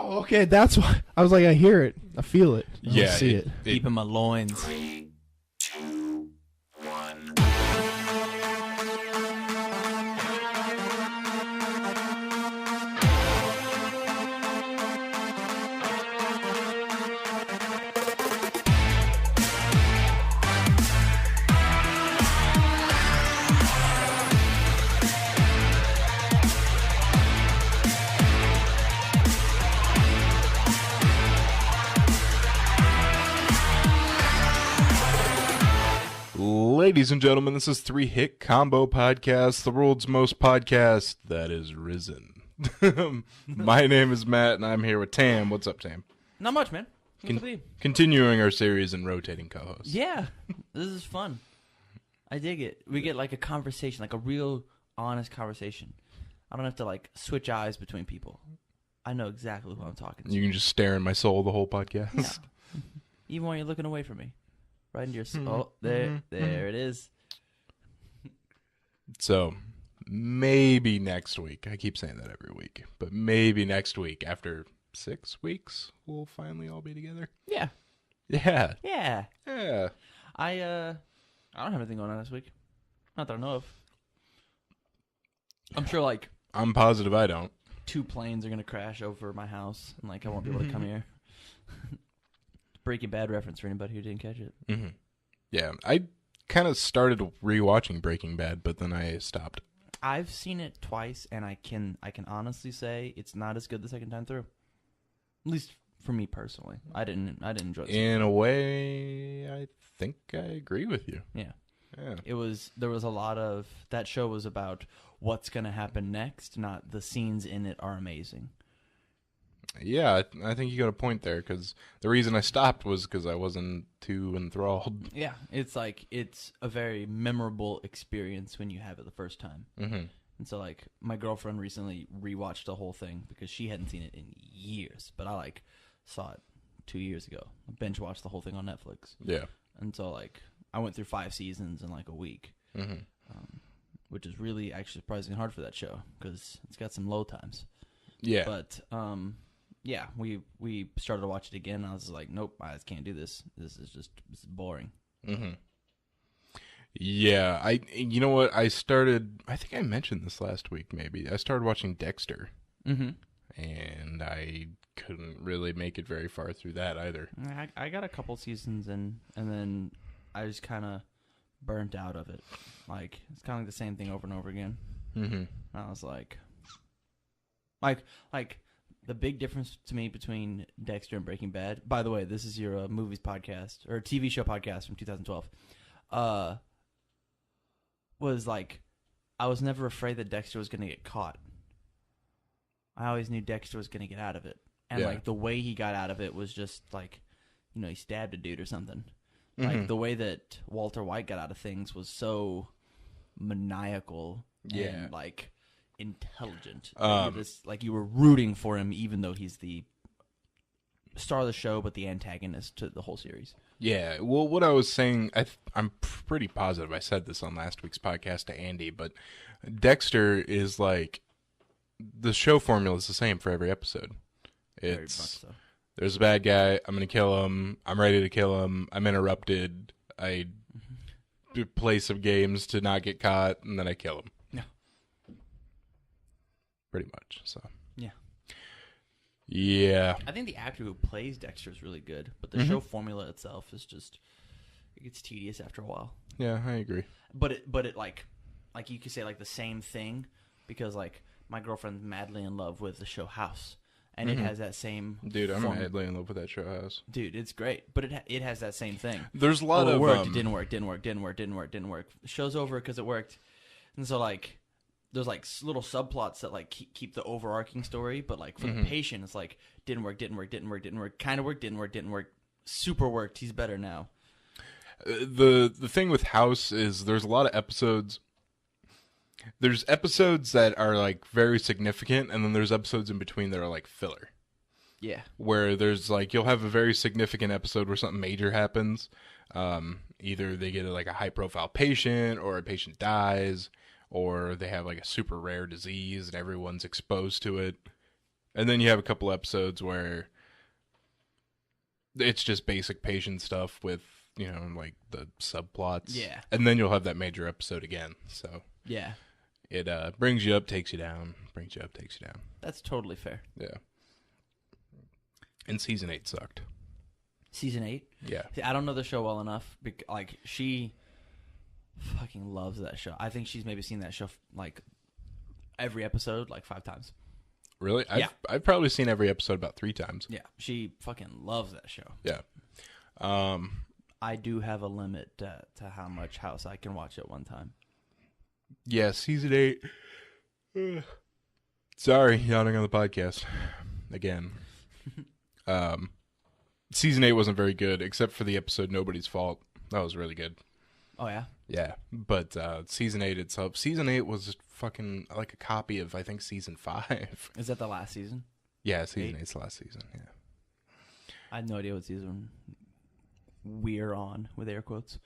Oh, okay. That's why I was like, I hear it, I feel it, I don't see it. Deep in my loins. 3, 2, 1. Ladies and gentlemen, this is 3 Hit Combo Podcast, the world's most podcast that is risen. My name is Matt, and I'm here with Tam. What's up, Tam? Not much, man. What's up with you? Continuing our series and rotating co-hosts. Yeah, this is fun. I dig it. We get like a conversation, like a real, honest conversation. I don't have to like switch eyes between people. I know exactly who I'm talking to. You can just stare in my soul the whole podcast. Yeah. Even when you're looking away from me. Right into your soul. Oh, there it is. So, maybe next week. I keep saying that every week. But maybe next week, after 6 weeks, we'll finally all be together. Yeah. Yeah. Yeah. Yeah. I don't have anything going on this week. Not that I know of. I'm sure like I'm positive I don't. 2 planes are gonna crash over my house and like I won't be able to come here. Breaking Bad reference for anybody who didn't catch it. Mm-hmm. Yeah, I kind of started rewatching Breaking Bad, but then I stopped. I've seen it twice, and I can honestly say it's not as good the second time through. At least for me personally, I didn't enjoy it. In a way, I think I agree with you. Yeah. Yeah. There was a lot of that show was about what's gonna happen next, not the scenes in it are amazing. Yeah, I think you got a point there, because the reason I stopped was because I wasn't too enthralled. Yeah, it's like it's a very memorable experience when you have it the first time. Mm-hmm. And so, like, my girlfriend recently rewatched the whole thing because she hadn't seen it in years, but I like saw it 2 years ago. I binge watched the whole thing on Netflix. Yeah. And so, like, I went through 5 seasons in like a week, which is really actually surprisingly hard for that show because it's got some low times. Yeah. But yeah, we started to watch it again. And I was like, nope, I just can't do this. This is boring. Mm-hmm. Yeah, you know what? I think I mentioned this last week maybe. I started watching Dexter. Mm-hmm. And I couldn't really make it very far through that either. I got a couple seasons in, and then I just kind of burnt out of it. Like, it's kind of like the same thing over and over again. Mm-hmm. I was like the big difference to me between Dexter and Breaking Bad. By the way, this is your movies podcast or TV show podcast from 2012. Was like I was never afraid that Dexter was going to get caught. I always knew Dexter was going to get out of it, and like the way he got out of it was just like, you know, he stabbed a dude or something. Mm-hmm. Like the way that Walter White got out of things was so maniacal and like intelligent. Like you were rooting for him, even though he's the star of the show, but the antagonist to the whole series. Yeah. Well, what I was saying, I'm pretty positive I said this on last week's podcast to Andy, but Dexter is like the show formula is the same for every episode. Very much so. There's a bad guy. I'm gonna kill him. I'm ready to kill him. I'm interrupted. I play some games to not get caught, and then I kill him. Yeah. Pretty much. So. Yeah. Yeah. I think the actor who plays Dexter is really good, but the show formula itself is just it gets tedious after a while. Yeah, I agree. But it like you could say like the same thing because like my girlfriend's madly in love with the show House. And it has that same... Dude, I'm madly in love with that show House. Dude, it's great. But it has that same thing. There's a lot of... It worked, it didn't work. The show's over because it worked. And so, like, there's, like, little subplots that, like, keep the overarching story. But, like, for the patient, it's like, didn't work. Kind of worked, didn't work. Super worked. He's better now. The thing with House is there's a lot of episodes... There's episodes that are, like, very significant, and then there's episodes in between that are, like, filler. Yeah. Where there's, like, you'll have a very significant episode where something major happens. Either they get, like, a high-profile patient, or a patient dies, or they have, like, a super rare disease, and everyone's exposed to it. And then you have a couple episodes where it's just basic patient stuff with, you know, like the subplots. Yeah. And then you'll have that major episode again. So Yeah. it brings you up, takes you down, brings you up, takes you down. That's totally fair. Yeah. And season 8 sucked. Season 8? Yeah. See, I don't know the show well enough. Like, she fucking loves that show. I think she's maybe seen that show, like, every episode, like, 5 times. Really? Yeah. I've probably seen every episode about 3 times. Yeah. She fucking loves that show. Yeah. I do have a limit to how much House I can watch at one time. Yeah, season 8. Sorry, yawning on the podcast. Again. Season 8 wasn't very good, except for the episode Nobody's Fault. That was really good. Oh, yeah? Yeah, but season 8 itself, season 8 was fucking like a copy of, I think, season 5. Is that the last season? Yeah, season 8's the last season, yeah. I had no idea what season we're on, with air quotes.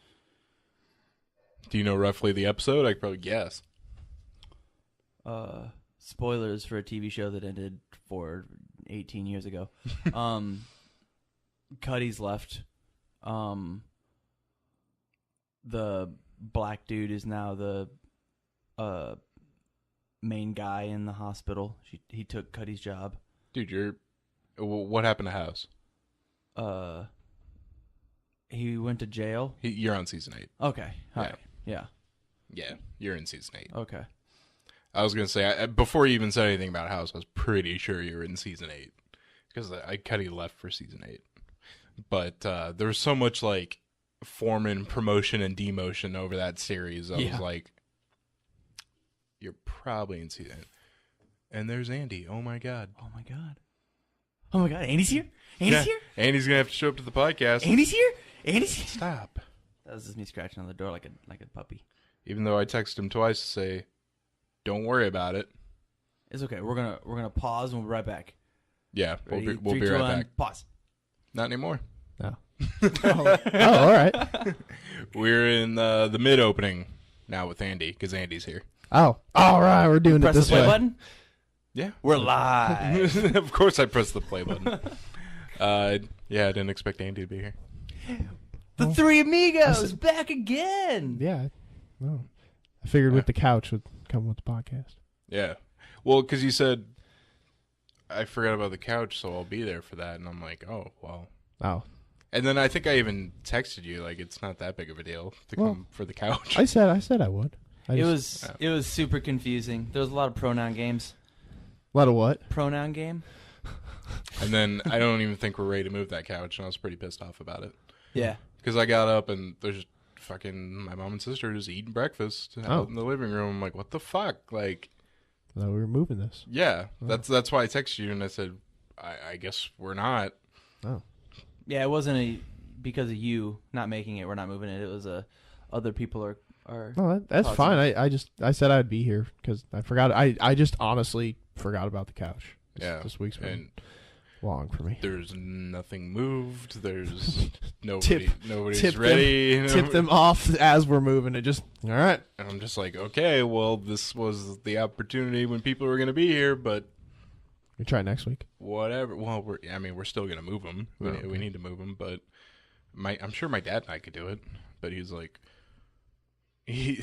Do you know roughly the episode? I could probably guess. Spoilers for a TV show that ended 18 years ago. Cuddy's left. The black dude is now the main guy in the hospital. He took Cuddy's job. Dude, what happened to House? He went to jail. You're on season 8. Okay. All Yeah. right. Yeah. Yeah, you're in season 8. Okay. I was going to say, before you even said anything about House, I was pretty sure you were in season 8. Because Cuddy left for season 8. But there was so much, like, foreman promotion and demotion over that series. I was like, you're probably in season 8. And there's Andy. Oh, my God. Oh, my God. Oh, my God. Andy's here? Andy's here? Andy's going to have to show up to the podcast. Andy's here? Andy's here? Stop. That was just me scratching on the door like a puppy. Even though I texted him twice to say, don't worry about it. It's okay. We're gonna pause and we'll be right back. Yeah, we'll Ready? be 3, 2, right 1, back. Pause. Not anymore. No. Oh, all right. We're in the mid-opening now with Andy, because Andy's here. Oh, all right. We're doing Press it the this play way. button. Yeah. We're live. Of course I pressed the play button. Yeah, I didn't expect Andy to be here. The Three Amigos back again. Yeah. No. I figured with the couch would come with the podcast. Yeah. Well, because you said, I forgot about the couch, so I'll be there for that. And I'm like, oh, well. Oh. And then I think I even texted you, like, it's not that big of a deal to come for the couch. I said I would. It was super confusing. There was a lot of pronoun games. A lot of what? Pronoun game. And then I don't even think we're ready to move that couch, and I was pretty pissed off about it. Yeah. Because I got up, and there's fucking my mom and sister just eating breakfast out in the living room. I'm like, what the fuck? Like, I thought we were moving this. yeah, that's why I texted you, and I said, I guess we're not. Oh. Yeah, it wasn't because of you not making it. We're not moving it. It was other people are. No, that's causing fine. it. I said I'd be here because I forgot. I just honestly forgot about the couch. This week's been long for me. There's nothing moved. There's nobody's tip ready. Tip them off as we're moving. It just all right. And I'm just like, okay, well, this was the opportunity when people were going to be here, but We try next week. whatever. Well, we're still going to move them. Okay. We need to move them, but I'm sure my dad and I could do it. But he's like, he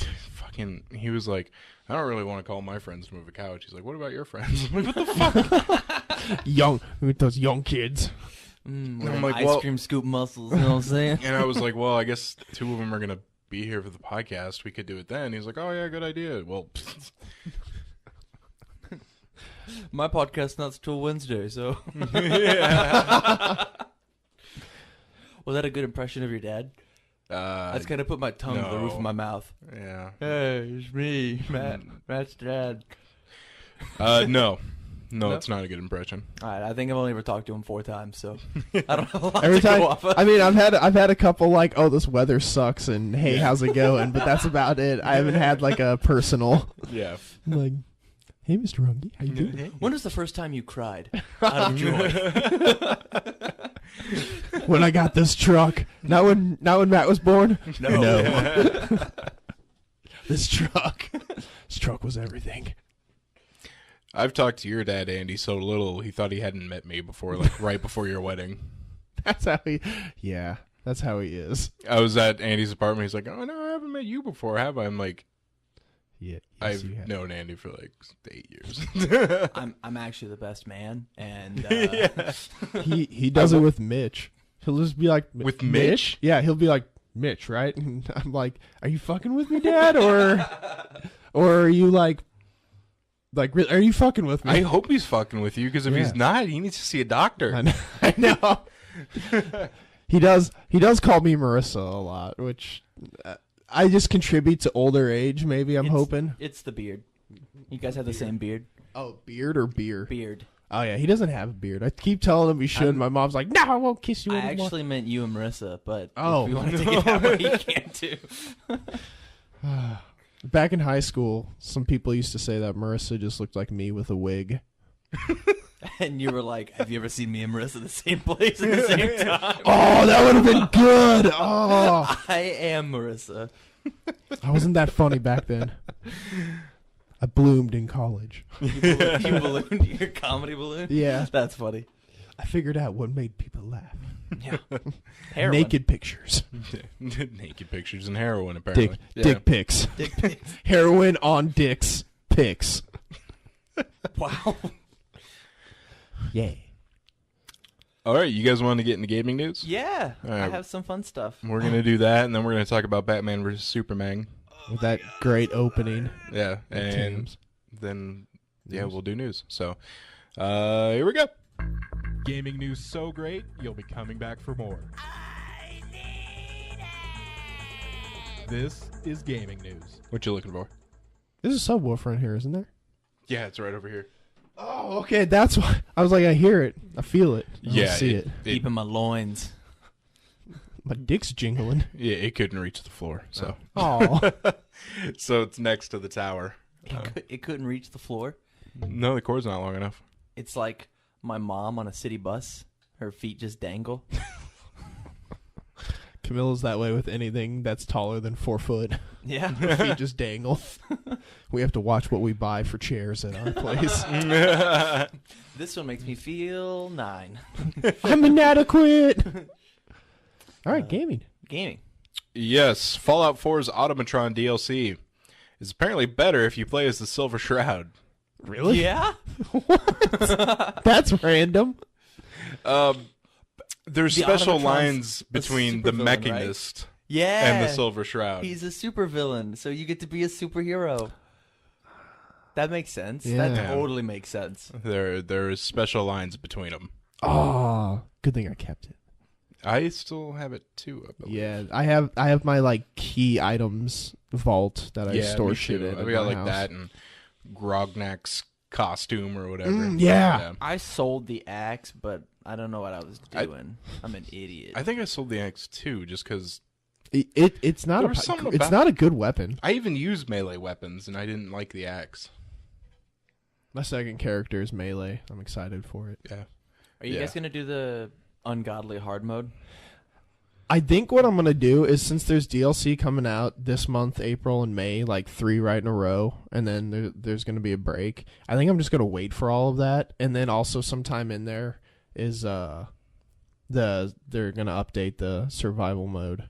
was like, I don't really want to call my friends to move a couch. He's like, what about your friends? I'm like, what the fuck? Young with those young kids. I'm like, ice cream scoop muscles. You know what I'm saying? And I was like, well, I guess 2 of them are going to be here for the podcast. We could do it then. He's like, oh, yeah, good idea. Well, My podcast's not till Wednesday, so. yeah. Was that a good impression of your dad? That's kind of put my tongue to the roof of my mouth. Yeah. Hey, it's me, Matt. Matt's dad. No, it's not a good impression. All right, I think I've only ever talked to him 4 times, so I don't have a lot Every to time, go off of. I mean, I've had a couple like, oh, this weather sucks, and hey, how's it going? But that's about it. I haven't had like a personal, Yeah. like, hey, Mr. Rungy, how you doing? When was the first time you cried out of joy? When I got this truck, not when Matt was born. No. This truck was everything. I've talked to your dad, Andy, so little he thought he hadn't met me before, like right before your wedding. That's how he. Yeah, that's how he is. I was at Andy's apartment. He's like, "Oh no, I haven't met you before, have I?" I'm like, Yeah, "I've known Andy for like 8 years." I'm actually the best man, and he does it with Mitch. He'll just be like, With Mitch? Yeah, he'll be like, Mitch, right? And I'm like, are you fucking with me, Dad, or are you like, are you fucking with me? I hope he's fucking with you, because if he's not, he needs to see a doctor. I know. He does call me Marissa a lot, which I just contribute to older age. Maybe I'm hoping it's the beard. You guys have the same beard. Oh, beard or beer? Beard. Oh yeah, he doesn't have a beard. I keep telling him he should. My mom's like, "No, I won't kiss you I anymore." actually meant you and Marissa, but oh, if you want to take it that way, you can too. Back in high school, some people used to say that Marissa just looked like me with a wig. And you were like, have you ever seen me and Marissa the same place at the same time? Oh, that would have been good. Oh, I am Marissa. I wasn't that funny back then. I bloomed in college. You ballooned your comedy balloon? Yeah. That's funny. I figured out what made people laugh. Yeah. Heroin. Naked pictures. Naked pictures and heroin, apparently. Dick pics. Dick pics. Heroin on dicks pics. Wow. Yeah. All right, you guys want to get into gaming news? Yeah. All right. I have some fun stuff. We're going to do that, and then we're going to talk about Batman vs. Superman. With that great opening. Yeah, and then, we'll do news. So, here we go. Gaming news so great, you'll be coming back for more. I need it. This is gaming news. What you looking for? There's a subwoofer in here, isn't there? Yeah, it's right over here. Oh, okay. That's why. I was like, I hear it. I feel it. I don't see it. Deep in my loins. My dick's jingling. Yeah, it couldn't reach the floor. So, Oh. so it's next to the tower. It couldn't reach the floor. No, the cord's not long enough. It's like my mom on a city bus. Her feet just dangle. Camilla's that way with anything that's taller than 4 foot. Yeah. Her feet just dangle. We have to watch what we buy for chairs at our place. This one makes me feel 9. I'm inadequate. All right, gaming. Gaming. Yes, Fallout 4's Automatron DLC is apparently better if you play as the Silver Shroud. Really? Yeah? That's random. There's The special Automatron's lines a between the supervillain, Mechanist Yeah. and the Silver Shroud. He's a supervillain, so you get to be a superhero. That makes sense. Yeah. That totally makes sense. There's special lines between them. Oh, good thing I kept it. I still have it too, I believe. Yeah, I have my like key items vault that I store me shit too. in. We got my like house. that and Grognak's costume or whatever. Yeah. I sold the axe, but I don't know what I was doing. I'm an idiot. I think I sold the axe too, just because It's not There was something it's about- not a good weapon. I even used melee weapons and I didn't like the axe. My second character is melee. I'm excited for it. Yeah. Are you guys going to do the ungodly hard mode? I think what I'm gonna do is, since there's DLC coming out this month, April and May, like 3 right in a row, and then there's gonna be a break. I think I'm just gonna wait for all of that, and then also sometime in there is they're gonna update the survival mode.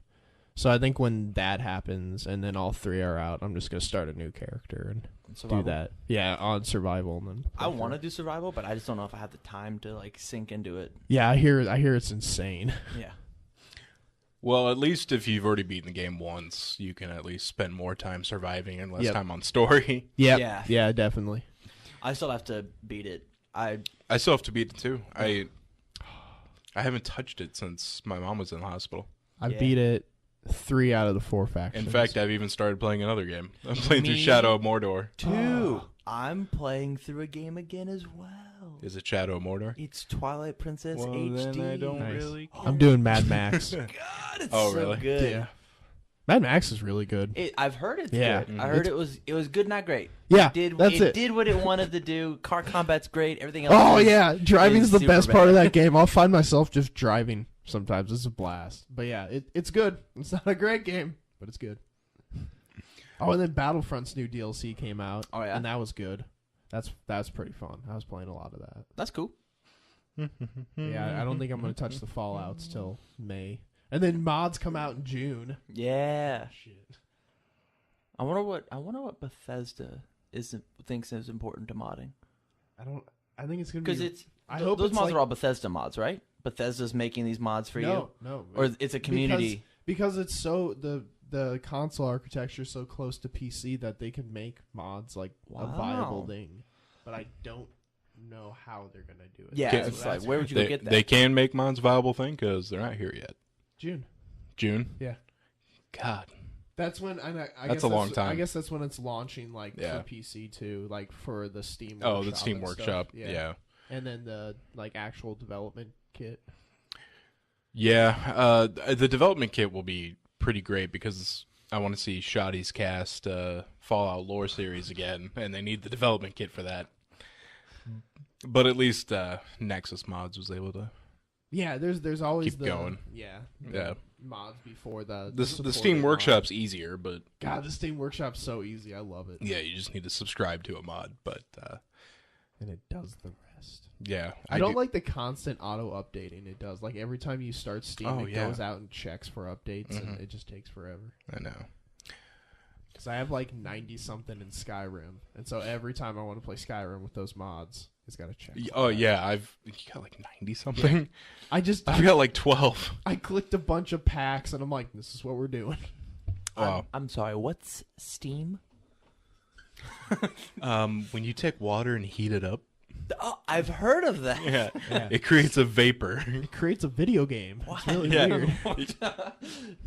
So I think when that happens and then all 3 are out, I'm just gonna start a new character and Survival? do that. Yeah, on survival and then. I want to do survival, but I just don't know if I have the time to like sink into it. Yeah, I hear it's insane. Yeah. Well, at least if you've already beaten the game once, you can at least spend more time surviving and less Yep. time on story. Yeah. Yeah, definitely. I still have to beat it. I still have to beat it too. I haven't touched it since my mom was in the hospital. I Yeah. beat it 3 out of the 4 factions. In fact, I've even started playing another game. I'm playing through Shadow of Mordor. 2. I'm playing through a game again as well. Is it Shadow of Mordor? It's Twilight Princess Well, HD. then I don't Nice. really. I'm doing Mad Max. God, it's Oh, so really? good. Yeah. Mad Max is really good. I've heard it's Yeah. good. I heard it was good, not great. Yeah, It that's it. did what it wanted to do. Car combat's great. Everything else. Oh is- yeah, driving's is the super best bad. part of that game. I'll find myself just driving sometimes. It's a blast. But yeah, it's good. It's not a great game, but it's good. Oh, and then Battlefront's new DLC came out. Oh, yeah? And that was good. That's pretty fun. I was playing a lot of that. That's cool. Yeah, I don't think I'm gonna touch the Fallouts till May, and then mods come out in June. Yeah. Shit. I wonder what Bethesda thinks is important to modding. I think it's gonna be Because it's I hope those it's mods like, are all Bethesda mods, right? Bethesda's making these mods for you, No, or it's a community. because it's so the console architecture is so close to PC that they can make mods like a viable Wow. thing, but I don't know how they're gonna do it. Yeah, Can't- it's like where would you go get that? They can make mods viable thing because they're not here yet. June. June. God. That's when I That's guess a long time. I guess that's when it's launching, like Yeah. for PC too, like for the Steam. Oh, the Workshop Steam and Workshop. stuff. Yeah. And then the like actual development kit. Yeah. The development kit will be pretty great because I want to see Shoddy's cast Fallout lore series again, and they need the development kit for that. But at least Nexus Mods was able to. Yeah, there's always Keep the going. Yeah. Yeah. Mods before the The supported Steam mods. Workshop's easier, but God, the Steam Workshop's so easy. I love it. yeah, you just need to subscribe to a mod. But And it does the rest. yeah, I don't like the constant auto updating it does. Like every time you start Steam, Oh, it yeah. goes out and checks for updates, Mhm. and it just takes forever. I know. Because I have like 90 something in Skyrim, and so every time I want to play Skyrim with those mods, it's got to check. Oh yeah, you got like 90 something. I've I've got like 12. I clicked a bunch of packs, and I'm like, this is what we're doing. Wow. I'm sorry. What's Steam? When you take water and heat it up, Oh, I've heard of that. yeah, Yeah. it creates a vapor. It creates a video game. It's really Yeah. weird.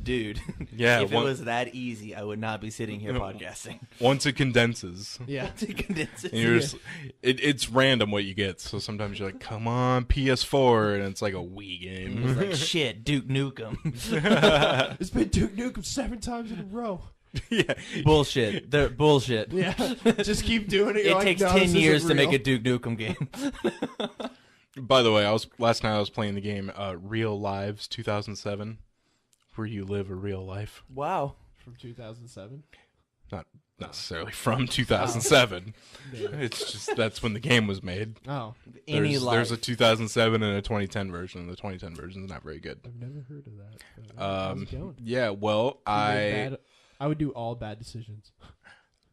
Dude. Yeah, If it one- was that easy, I would not be sitting here podcasting. Once it condenses, Yeah. To condense it. and you're just, it's random what you get. So sometimes you're like, "Come on, PS4," and it's like a Wii game. It's like, shit, Duke Nukem. It's been Duke Nukem 7 times in a row. Yeah, Bullshit. They're bullshit. Yeah. Just keep doing it. You're It like, takes no, 10 this years isn't to make real. a Duke Nukem game. By the way, last night I was playing the game Real Lives 2007, where you live a real life. Wow. From 2007. Not necessarily from 2007. It's just that's when the game was made. Oh, Any There's a life. 2007 and a 2010 version. The 2010 version is not very good. I've never heard of that. But, how's it going? Yeah, well, I would do all bad decisions.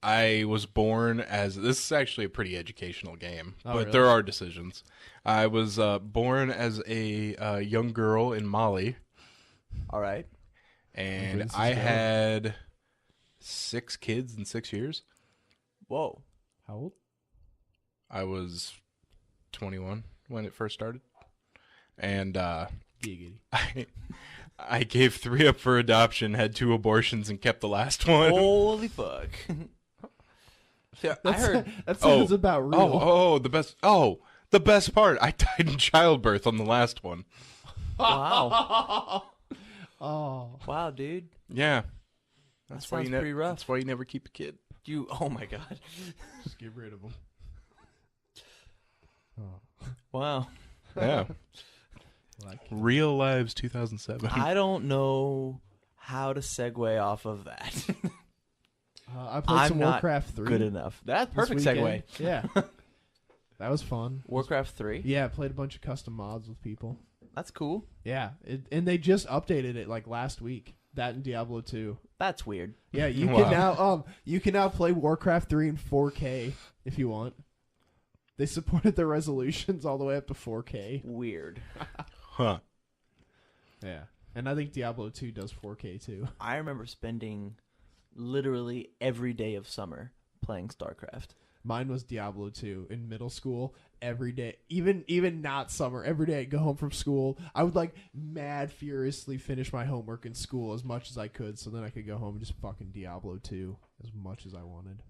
I was born as this is actually a pretty educational game, Oh, but really? there are decisions. I was born as a young girl in Mali, All right. and this is I going. had 6 kids in 6 years. Whoa. How old? I was 21 when it first started, and Giggity. I gave 3 up for adoption, had 2 abortions, and kept the last one. Holy fuck. Yeah, I heard. That sounds about real. The best part. I died in childbirth on the last one. Wow. Oh. Wow, dude. Yeah, That why sounds you pretty rough. That's why you never keep a kid. Oh my god. Just get rid of them. Wow. Yeah, Like, Real Lives 2007. I don't know how to segue off of that. I played I'm some not Warcraft 3. Good enough. That's this perfect segue. weekend. Yeah. That was fun. Warcraft 3. Yeah, I played a bunch of custom mods with people. That's cool. Yeah, and they just updated it like last week. That and Diablo 2. That's weird. Yeah, you Wow. can now play Warcraft 3 in 4K if you want. They supported the resolutions all the way up to 4K. Weird. Huh. Yeah. And I think Diablo 2 does 4K too. I remember spending literally every day of summer playing StarCraft. Mine was Diablo 2 in middle school every day. Even not summer. Every day I'd go home from school. I would like mad furiously finish my homework in school as much as I could so then I could go home and just fucking Diablo 2 as much as I wanted.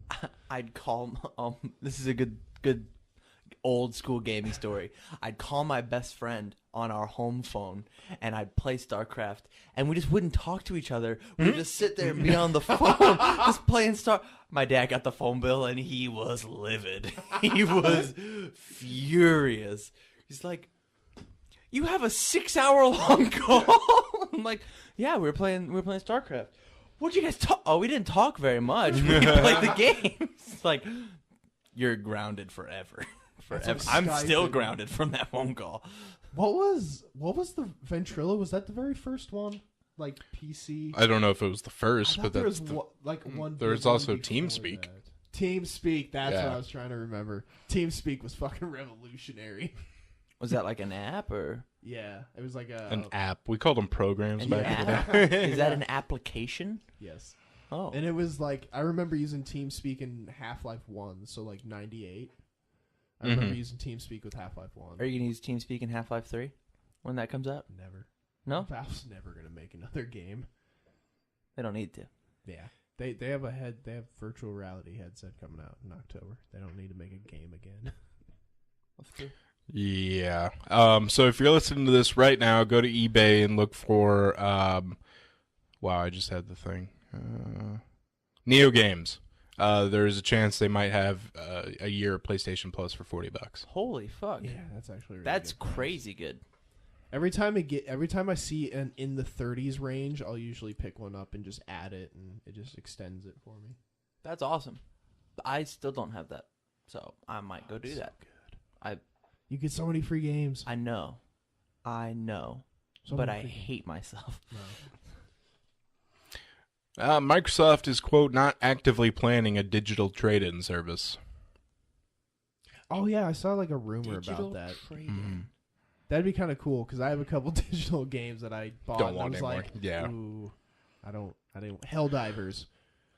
I'd call this is a good old school gaming story. I'd call my best friend on our home phone and I'd play StarCraft and we just wouldn't talk to each other. We'd just sit there and be on the phone just playing Star. My dad got the phone bill and he was livid. He was furious. He's like, "You have a 6-hour long call?" I'm like, "Yeah, we were playing StarCraft." What'd you guys talk? Oh, we didn't talk very much. We played the game. It's like, you're grounded forever. Forever. That's I'm Skype still and- grounded from that phone call. What was the Ventrilo? Was that the very first one? Like PC? I don't know if it was the I first, thought but there that's was the, one. there was big one also before TeamSpeak. that. TeamSpeak. That's Yeah. what I was trying to remember. TeamSpeak was fucking revolutionary. Was that like an app or Yeah, it was like an app. We called them programs an back in the app? day. Is that an application? Yes, Oh, and it was like I remember using TeamSpeak in Half-Life 1, so like 98. I remember Mhm. using TeamSpeak with Half-Life 1. are you gonna use TeamSpeak in Half-Life 3 when that comes out? Never. No, Valve's never gonna make another game. they don't need to. Yeah. They have they have virtual reality headset coming out in October. They don't need to make a game again. Let's do. Yeah. So if you're listening to this right now, go to eBay and look for. Wow, I just had the thing. Neo Games. There's a chance they might have a year of PlayStation Plus for $40. Holy fuck! Yeah, that's actually really That's good price. crazy good. Every time I see an in the 30s range, I'll usually pick one up and just add it, and it just extends it for me. That's awesome. I still don't have that, so I might go do It's so that. good. You get so many free games. I know, So but many I free hate myself. No. Microsoft is, quote, not actively planning a digital trade-in service. Oh yeah, I saw like a rumor Digital about that. trade-in. Mhm. That'd be kind of cool because I have a couple digital games that I bought. Don't and want I was anymore. like, Yeah. ooh, I didn't. Helldivers.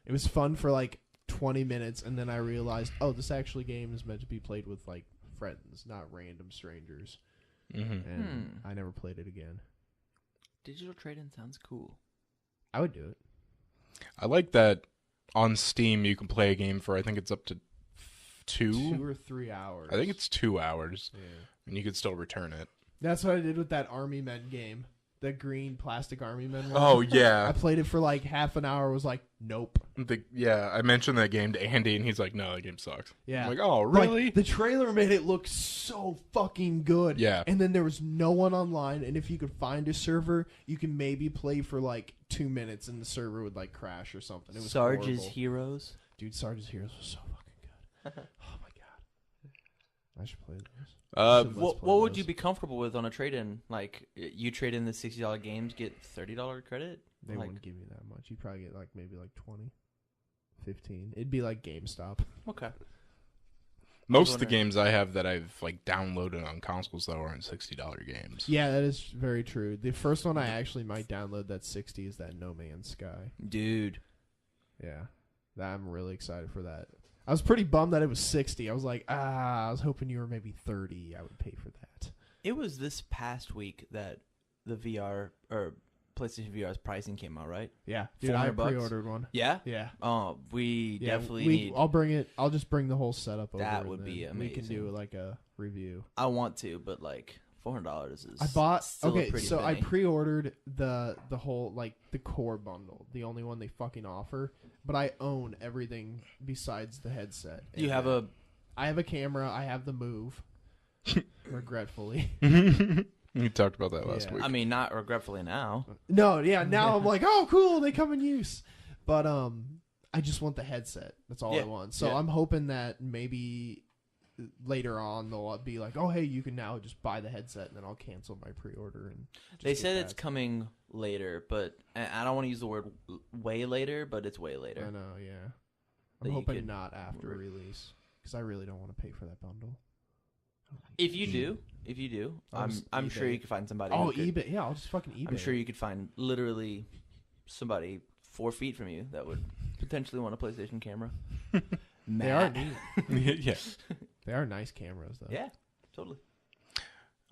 It was fun for like 20 minutes, and then I realized, oh, this actually game is meant to be played with like friends, not random strangers. Mm-hmm. And I never played it again. Digital trade-in sounds cool. I would do it. I like that on Steam you can play a game for, I think it's up to 2 or 3 hours. I think it's 2 hours, Yeah. and you could still return it. That's what I did with that Army Men game. The green plastic Army Men one. Oh, I yeah. played it for like half an hour. Was like, nope. Yeah, I mentioned that game to Andy, and he's like, no, that game sucks. Yeah. I'm like, oh, Like, really? the trailer made it look so fucking good. Yeah. And then there was no one online, and if you could find a server, you can maybe play for like 2 minutes, and the server would like crash or something. It was Sarge's horrible. Heroes. Dude, Sarge's Heroes was so fucking good. Oh my god. I should play those. Let's What play would those. you be comfortable with on a trade-in? Like, you trade in the $60 games, get $30 credit? They like, wouldn't give you that much. You'd probably get like maybe like 20, 15. It'd be like GameStop. okay. Most of the wondering. games I have that I've like downloaded on consoles, though, aren't $60 games. Yeah, that is very true. The first one I actually might download that's 60 is that No Man's Sky. Dude. Yeah. I'm really excited for that. I was pretty bummed that it was 60. I was like, I was hoping you were maybe 30. I would pay for that. It was this past week that the VR, or PlayStation VR's pricing came out, right? Yeah. Dude, I $400? pre-ordered one. Yeah? Yeah. Oh, we Yeah, definitely need... I'll bring it. I'll just bring the whole setup over. That and would be then We can do amazing. like a review. I want to, but like $400 is I bought still a okay, pretty so I penny. pre-ordered the whole like the core bundle, the only one they fucking offer. But I own everything besides the headset. You And have a... I have a camera. I have the Move. Regretfully, We talked about that last Yeah. week. I mean, not regretfully now. no, yeah. Now I'm like, oh, cool, they come in use. But I just want the headset. That's all I Yeah, want. So yeah. I'm hoping that maybe later on they'll be like, oh, hey, you can now just buy the headset, and then I'll cancel my pre-order. And just They get said it's that. coming later, but and I don't want to use the word way later, but it's way I later. know, yeah. That I'm you hoping could not after re- release because I really don't want to pay for that bundle. If you do, I'll I'm just I'm sure eBay you could find somebody. Oh, who could- eBay. Yeah, I'll just fucking eBay. I'm sure it. you could find literally somebody 4 feet from you that would potentially want a PlayStation camera. They are Matt. neat. yeah. They are nice cameras, though. Yeah, totally.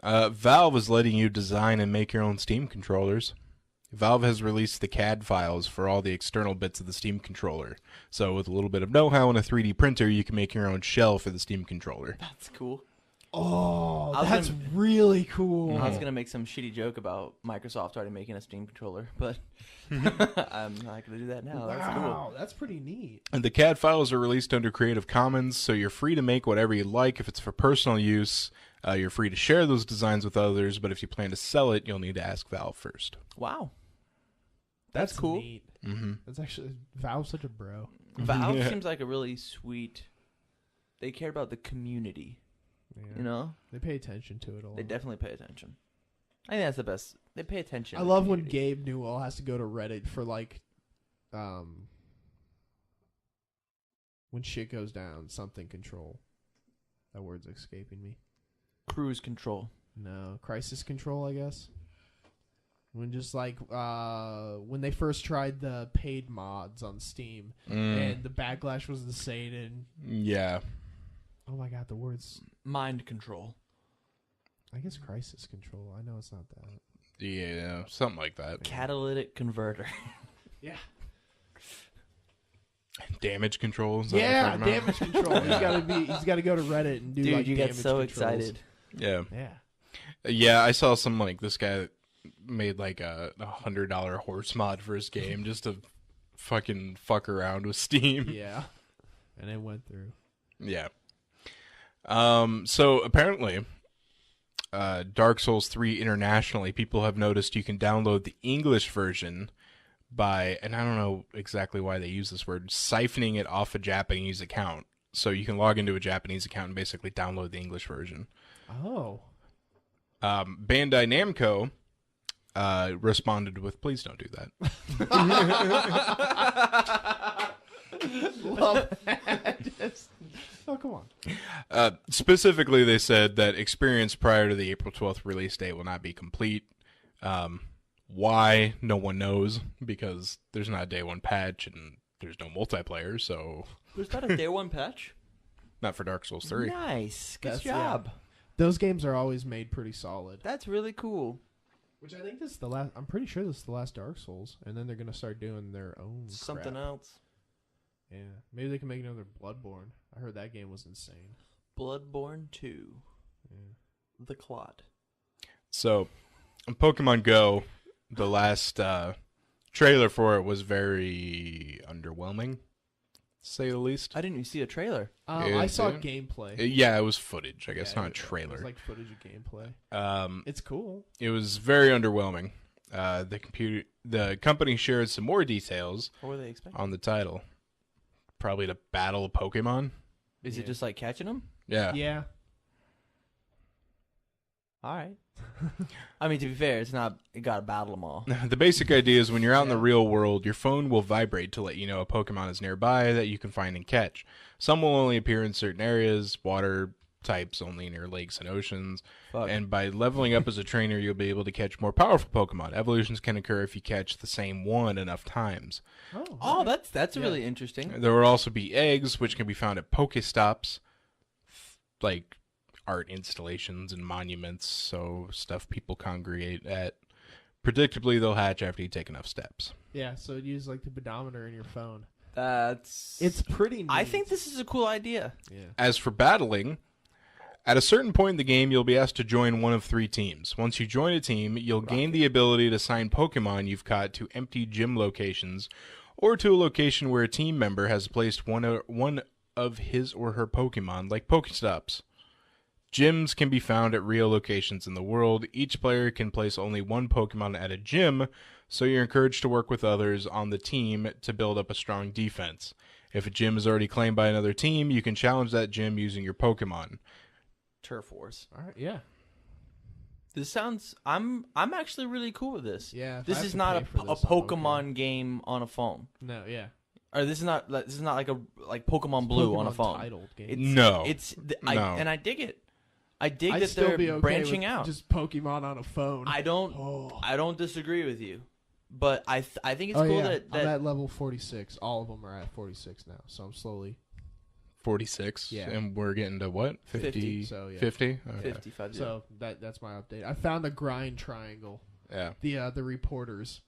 Valve is letting you design and make your own Steam controllers. Valve has released the CAD files for all the external bits of the Steam controller. So with a little bit of know-how and a 3D printer, you can make your own shell for the Steam controller. That's cool. Oh, I was that's gonna- really cool. I was gonna make some shitty joke about Microsoft already making a Steam controller, but I'm not gonna do that now. That's cool. Wow, that's pretty neat. And the CAD files are released under Creative Commons, so you're free to make whatever you like. If it's for personal use, you're free to share those designs with others, but if you plan to sell it, you'll need to ask Valve first. Wow. That's cool. Mm-hmm. That's actually Valve's such a bro. Valve Yeah. seems like a really sweet they care about the community. Yeah. You know, They pay attention to it a lot. they definitely pay attention. I think that's the best. They pay attention. I to the love when community. Gabe Newell has to go to Reddit for like, when shit goes down, something control. That word's escaping me. Cruise control. No, crisis control, I guess. When just like when they first tried the paid mods on Steam, and the backlash was insane, and Yeah. oh my god, the words. Mind control. I guess crisis control. I know it's not that. Yeah, something like that. Catalytic converter. Yeah. Damage control. Is that what you're Yeah, talking about? damage control. He's got to go to Reddit and do Dude, like you damage get so controls. excited. Yeah. Yeah. Yeah, I saw some like this guy made like a $100 horse mod for his game just to fucking fuck around with Steam. Yeah. And it went through. Yeah. So apparently, Dark Souls 3 internationally, people have noticed you can download the English version by, and I don't know exactly why they use this word, siphoning it off a Japanese account. So you can log into a Japanese account and basically download the English version. Oh. Bandai Namco responded with, please don't do that. Love that. Oh, come on. Specifically, they said that experience prior to the April 12th release date will not be complete. Why? No one knows, because there's not a day one patch and there's no multiplayer, so There's not a day one patch? not for Dark Souls 3. Nice. Good That's- job. Those games are always made pretty solid. That's really cool. Which I think this is the last. I'm pretty sure this is the last Dark Souls, and then they're gonna start doing their own Something crap. else. Yeah, maybe they can make another Bloodborne. I heard that game was insane. Bloodborne 2. Yeah. The Clot. So, in Pokemon Go, the last trailer for it was very underwhelming, to say the least. I didn't even see a trailer. Yeah, I saw yeah. gamplayay. Yeah, it was footage, I guess, Yeah, not a It trailer. was like footage of gameplay. It's cool. It was very underwhelming. The company shared some more details What were they expecting? on the title. Probably to battle a Pokemon. Is it Yeah. just like catching them? Yeah. Yeah. All right. I mean, to be fair, it's not. You gotta battle them all. The basic idea is when you're out in the Yeah. real world, your phone will vibrate to let you know a Pokemon is nearby that you can find and catch. Some will only appear in certain areas, water types only near lakes and oceans. Fuck. And by leveling up as a trainer, you'll be able to catch more powerful Pokemon. Evolutions can occur if you catch the same one enough times. Oh, that's really interesting. There will also be eggs, which can be found at Pokestops, like art installations and monuments, so stuff people congregate at. Predictably, they'll hatch after you take enough steps. Yeah, so use like the pedometer in your phone. It's pretty neat. I think this is a cool idea. Yeah. As for battling, at a certain point in the game, you'll be asked to join one of 3 teams. Once you join a team, you'll gain the ability to assign Pokemon you've caught to empty gym locations or to a location where a team member has placed one of his or her Pokemon, like Pokestops. Gyms can be found at real locations in the world. Each player can place only one Pokemon at a gym, so you're encouraged to work with others on the team to build up a strong defense. If a gym is already claimed by another team, you can challenge that gym using your Pokemon. Turf Wars. All right. Yeah. This sounds. I'm actually really cool with this. Yeah. if I This have is to not pay a for this, I'm Pokemon game on a phone. okay. No. Yeah. Or this is not like a Pokemon Blue on a Pokemon phone. titled game. It's, No. I No. dig it. I dig I'd that still they're be okay branching with out. Just Pokemon on a phone. I don't Oh. I don't disagree with you, but I think it's Oh, cool yeah. that I'm at level 46. All of them are at 46 now, so I'm slowly 46? Yeah. And we're getting to what? 50. So, yeah. 50? Okay. 55. So that's my update. I found the grind triangle. Yeah. The reporters.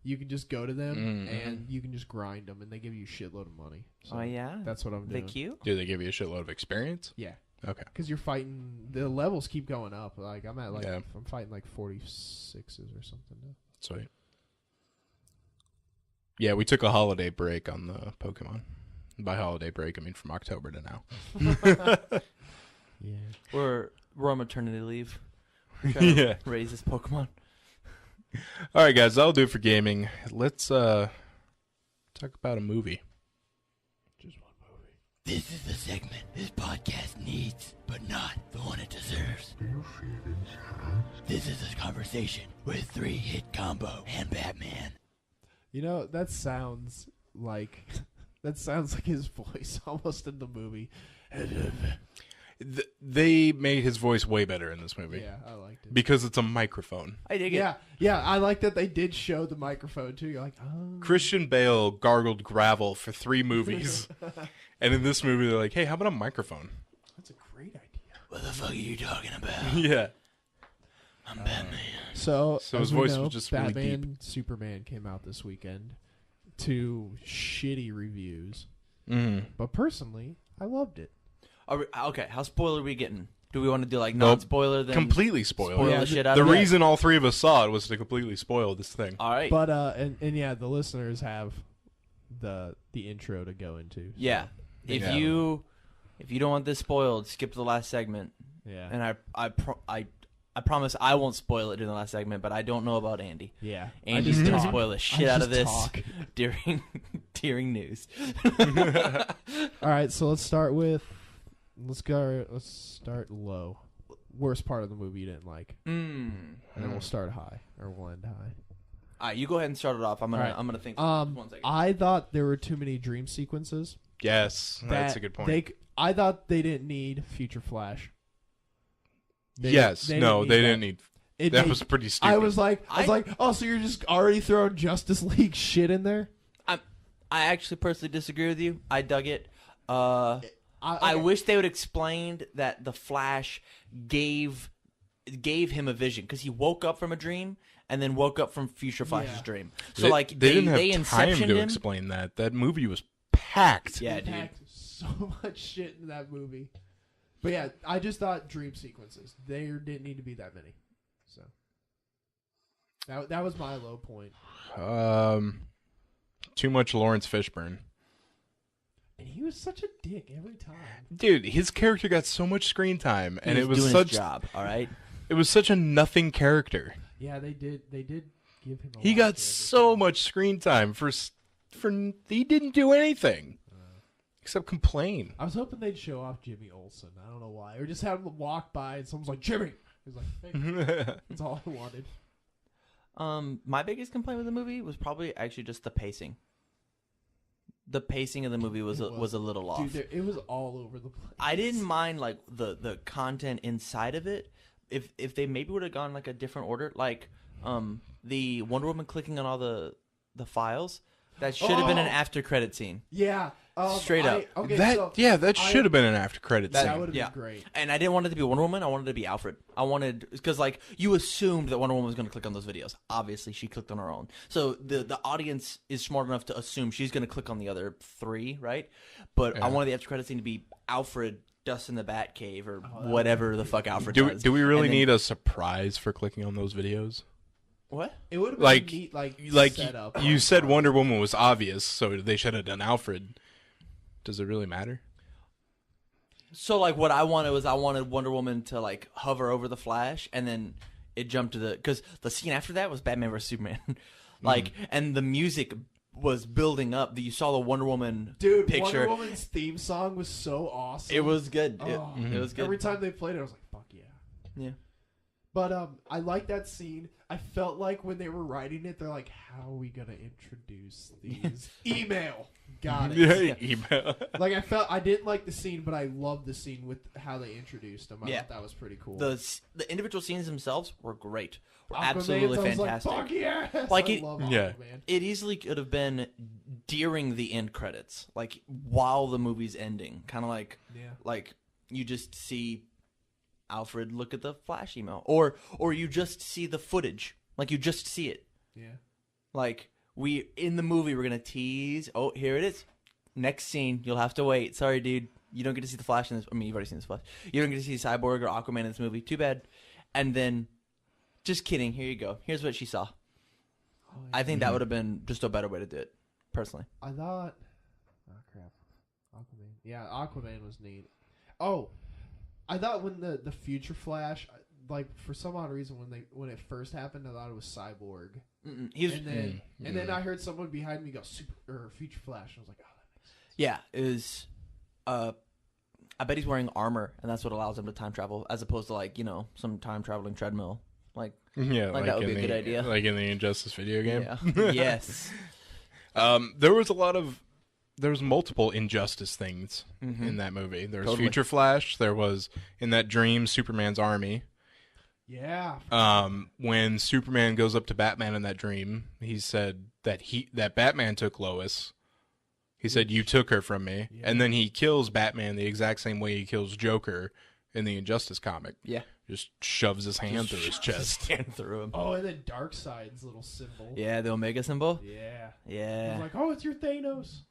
You can just go to them Mhm. and you can just grind them, and they give you a shitload of money. So Oh yeah, that's what I'm they doing. cute. Do they give you a shitload of experience? Yeah, Okay. because you're fighting. The levels keep going up. Like I'm at Yeah. I'm fighting like 46s or something now. Sweet. Yeah, we took a holiday break on the Pokemon. By holiday break, I mean from October to now. Yeah. We're on maternity leave. We're trying to Yeah. raise this Pokemon. All right, guys, that'll do it for gaming. Let's talk about a movie. Just one movie. This is the segment this podcast needs, but not the one it deserves. This is a conversation with 3-hit combo and Batman. You know, that sounds like his voice almost in the movie. They made his voice way better in this movie. Yeah, I liked it. Because it's a microphone. I dig it. Yeah, I like that they did show the microphone too. You're like, oh. Christian Bale gargled gravel for 3 movies. And in this movie, they're like, hey, how about a microphone? That's a great idea. What the fuck are you talking about? Yeah. I'm Batman. So his as we voice know, was just really Batman, deep. Superman came out this weekend. 2 shitty reviews. Mm. But personally, I loved it. Okay, how spoiler are we getting? Do we want to do like Nope. non-spoiler then? Completely spoiled. Spoil Yeah, the shit out The of it? reason all 3 of us saw it was to completely spoil this thing. All right. But and yeah, the listeners have the intro to go into. So, yeah. If Yeah. you don't want this spoiled, skip to the last segment. Yeah. And I promise I won't spoil it during the last segment, but I don't know about Andy. Yeah. Andy's just gonna talk. spoil the I shit out of just this talk. during news. All right, so let's start low. Worst part of the movie you didn't like, and then we'll start high, or we'll end high. All right, you go ahead and start it off. I'm gonna think. For 1 second. I thought there were too many dream sequences. Yes, that's that a good point. I thought they didn't need Future Flash. They that. didn't need. It That made- was pretty stupid. I was like, oh, so you're just already throwing Justice League shit in there? I actually personally disagree with you. I dug it. I Okay. wish they would explained that the Flash gave him a vision because he woke up from a dream and then woke up from Future Flash's Yeah. dream. So like they didn't have they time inceptioned to him. explain that. That movie was packed. Yeah, They dude. packed so much shit in that movie. But yeah, I just thought dream sequences. There didn't need to be that many. So that was my low point. Too much Lawrence Fishburne. And he was such a dick every time. Dude, his character got so much screen time, and He it was doing such his job. All right. it was such a nothing character. Yeah, they did give him a He lot got to so much screen time for he didn't do anything except complain. I was hoping they'd show off Jimmy Olsen. I don't know why. Or just have him walk by and someone's like, Jimmy! He's like, hey. That's all I wanted. My biggest complaint with the movie was probably actually just the pacing. The pacing of the movie was a little off. Dude, it was all over the place. I didn't mind like the content inside of it. If they maybe would have gone like a different order, like the Wonder Woman clicking on all the files, that should have been an after credit scene. Yeah. Straight up. Okay, that should have been an after credit that scene. would have Yeah. been great. And I didn't want it to be Wonder Woman. I wanted it to be Alfred. I wanted because like you assumed that Wonder Woman was going to click on those videos. Obviously, she clicked on her own. So the audience is smart enough to assume she's going to click on the other 3, right? But I wanted the after credit scene to be Alfred dusting the Batcave or whatever the fuck Alfred does. Do we really And then- need a surprise for clicking on those videos? what? It would have been Like- neat, Like setup. you said, Wonder Woman was obvious, so they should have done Alfred. Does it really matter? So like what I wanted was I wanted Wonder Woman to like hover over the Flash and then it jumped to because the scene after that was Batman vs Superman, like and the music was building up. You saw the Wonder Woman Dude, picture. Wonder Woman's theme song was so awesome. It was good. Oh, It was good. Every time they played it, I was like, fuck yeah. Yeah. But I like that scene. I felt like when they were writing it, they're like, how are we going to introduce these? Email. Got it. Email. Like, I didn't like the scene, but I loved the scene with how they introduced them. I Yeah. thought that was pretty cool. The individual scenes themselves were great. Were Aquaman's, absolutely I was fantastic. Like, fuck yes! Like I it- love Yeah. Aquaman. It easily could have been during the end credits, like while the movie's ending, kind of like Yeah. like you just see Alfred look at the Flash email, or you just see the footage, like you just see it. Yeah. Like we in the movie, we're gonna tease. Oh, here it is. Next scene, you'll have to wait. Sorry, dude, you don't get to see the Flash in this. I mean, you've already seen this Flash. You don't get to see Cyborg or Aquaman in this movie. Too bad. And then, just kidding. Here you go. Here's what she saw. Oh, yeah. I think that would have been just a better way to do it, personally. I thought. Oh crap, Aquaman. Yeah, Aquaman was neat. Oh, I thought when the Future Flash, like for some odd reason when it first happened, I thought it was Cyborg, He was, and then I heard someone behind me go Future Flash. And I was like, oh, that makes sense. yeah, it was. I bet he's wearing armor, and that's what allows him to time travel, as opposed to like some time traveling treadmill. Like that would be a good idea. Like in the Injustice video game. Yeah. Yes. There was multiple Injustice things in that movie. There was Future Flash. There was in that dream Superman's army. Yeah. When Superman goes up to Batman in that dream, he said that Batman took Lois. He said, "You took her from me," and then he kills Batman the exact same way he kills Joker in the Injustice comic. Yeah. Just shoves his hand through his chest. Hand through him. Oh, and then Darkseid's little symbol. Yeah, the Omega symbol. Yeah. Yeah. I was like, oh, it's your Thanos.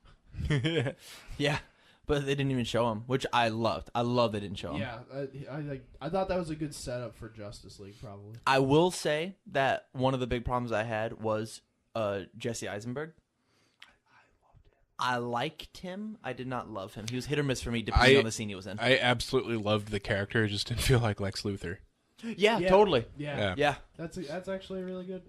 Yeah, but they didn't even show him, which I loved. I love they didn't show him. Yeah, I thought that was a good setup for Justice League, probably. I will say that one of the big problems I had was Jesse Eisenberg. I liked him. I did not love him. He was hit or miss for me, depending on the scene he was in. I absolutely loved the character. I just didn't feel like Lex Luthor. Yeah, totally. Yeah. That's actually really good.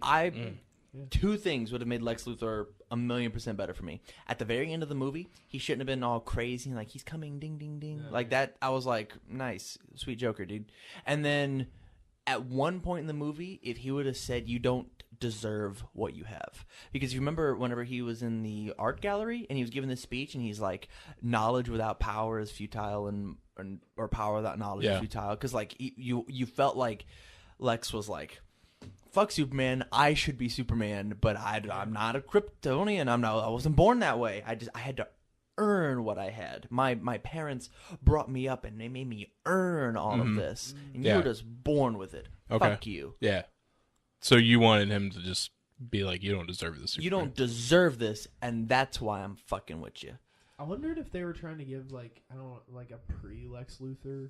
Two things would have made Lex Luthor 1,000,000% better for me. At the very end of the movie, he shouldn't have been all crazy and like he's coming, ding, ding, ding, like that. I was like, nice, sweet Joker, dude. And then at one point in the movie, if he would have said, "You don't deserve what you have," because you remember whenever he was in the art gallery and he was giving this speech and he's like, "Knowledge without power is futile, or power without knowledge is futile." Because like you felt like Lex was like, "Fuck Superman, I should be Superman, but I'm not a Kryptonian. I wasn't born that way. I had to earn what I had. My parents brought me up and they made me earn all of this, and you were just born with it. Okay. Fuck you." Yeah. So you wanted him to just be like, "You don't deserve this. Superman. You don't deserve this, and that's why I'm fucking with you. I wondered if they were trying to give like a pre-Lex Luthor.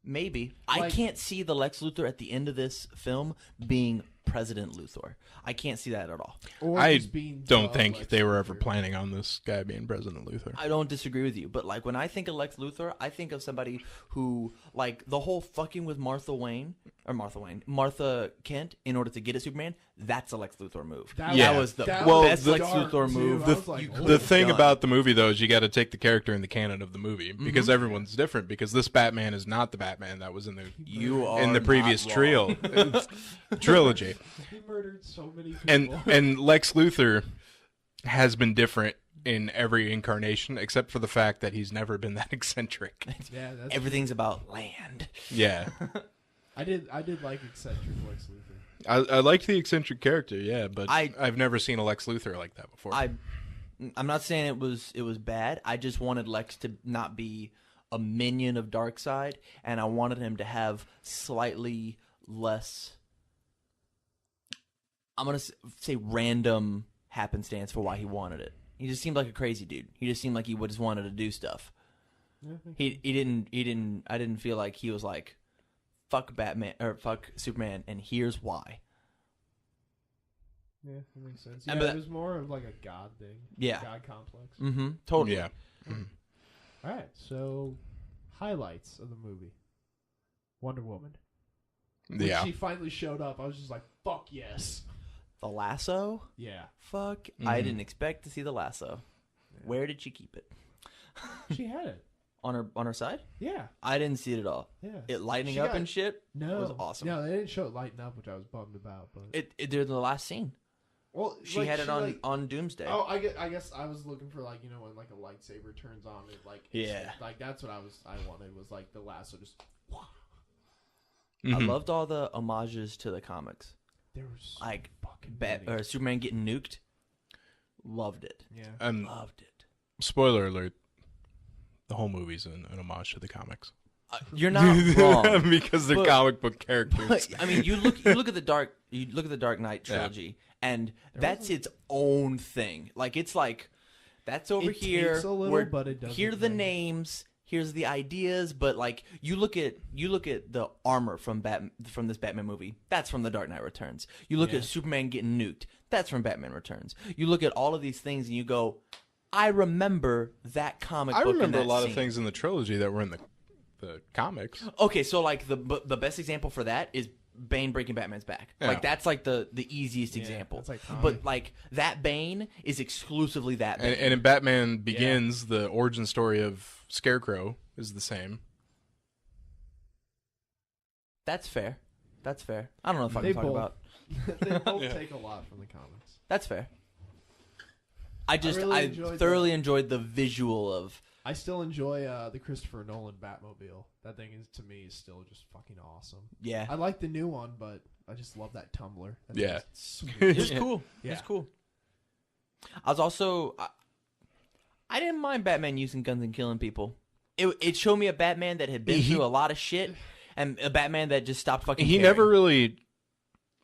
Maybe. I can't see the Lex Luthor at the end of this film being President Luthor. I can't see that at all. Or I just being don't think Lex they were ever Luthor. planning on this guy being President Luthor. I don't disagree with you, but like when I think of Lex Luthor, I think of somebody who like the whole fucking with Martha Kent in order to get at Superman. That's a Lex Luthor move. That was the that best was Lex dark, Luthor too. move. I was like, holy The thing done. about the movie, though, is you got to take the character in the canon of the movie because everyone's different. Because this Batman is not the Batman that was in the previous trilogy. He murdered so many people. And Lex Luthor has been different in every incarnation, except for the fact that he's never been that eccentric. Yeah, that's Everything's about land. Yeah, I did like eccentric Lex Luthor. I liked the eccentric character, yeah, but I- I've never seen a Lex Luthor like that before. I'm not saying it was bad. I just wanted Lex to not be a minion of Darkseid, and I wanted him to have slightly less. I'm gonna say random happenstance for why he wanted it. He just seemed like a crazy dude. He just seemed like he just wanted to do stuff. He didn't. I didn't feel like he was like, "Fuck Batman" or "Fuck Superman," and here's why. Yeah, that makes sense. And Yeah, but- it was more of like a god thing. Yeah. God complex. Mm-hmm. Totally. yeah. All right, so highlights of the movie. Wonder Woman. When Yeah. she finally showed up, I was just like, fuck yes. The lasso. Yeah. Fuck. I didn't expect to see the lasso. Where did she keep it? She had it. On her side? Yeah. I didn't see it at all. Yeah. It lighting She up got- and shit No. was awesome. No, they didn't show it lighting up, which I was bummed about. But It did the last scene. well, She like, had it on like- on Doomsday. Oh, I guess I was looking for like when like a lightsaber turns on, it like Yeah. like that's what I wanted was like the lasso just. I loved all the homages to the comics. There was Like fucking many. Superman getting nuked. Loved it. Yeah. Loved it. Spoiler alert: the whole movie's an homage to the comics. You're not wrong. because they're But- comic book characters. But, I mean, you look at the Dark Knight trilogy, and that's its own thing. Like it's like that's over It here. takes a little, where- but it doesn't here are the make- names. Here's the ideas. But like you look at the armor from this Batman movie. That's from the Dark Knight Returns. You look at Superman getting nuked. That's from Batman Returns. You look at all of these things and you go, I remember that comic I book. remember a and that lot scene. of things in the trilogy that were in the comics. Okay, so like the best example for that is Bane breaking Batman's back. Yeah. Like that's like the easiest example. that's like but like that Bane is exclusively that Bane. And in Batman Begins, the origin story of Scarecrow is the same. That's fair. That's fair. I don't know if I They can talk both- about. They both take a lot from the comics. That's fair. I really enjoyed thoroughly enjoyed the visual of. I still enjoy the Christopher Nolan Batmobile. That thing is to me is still just fucking awesome. Yeah. I like the new one, but I just love that tumbler. That Yeah. thing's It sweet. was cool. Yeah. It's cool. I was also I didn't mind Batman using guns and killing people. It showed me a Batman that had been through a lot of shit, and a Batman that just stopped fucking. He caring. never really.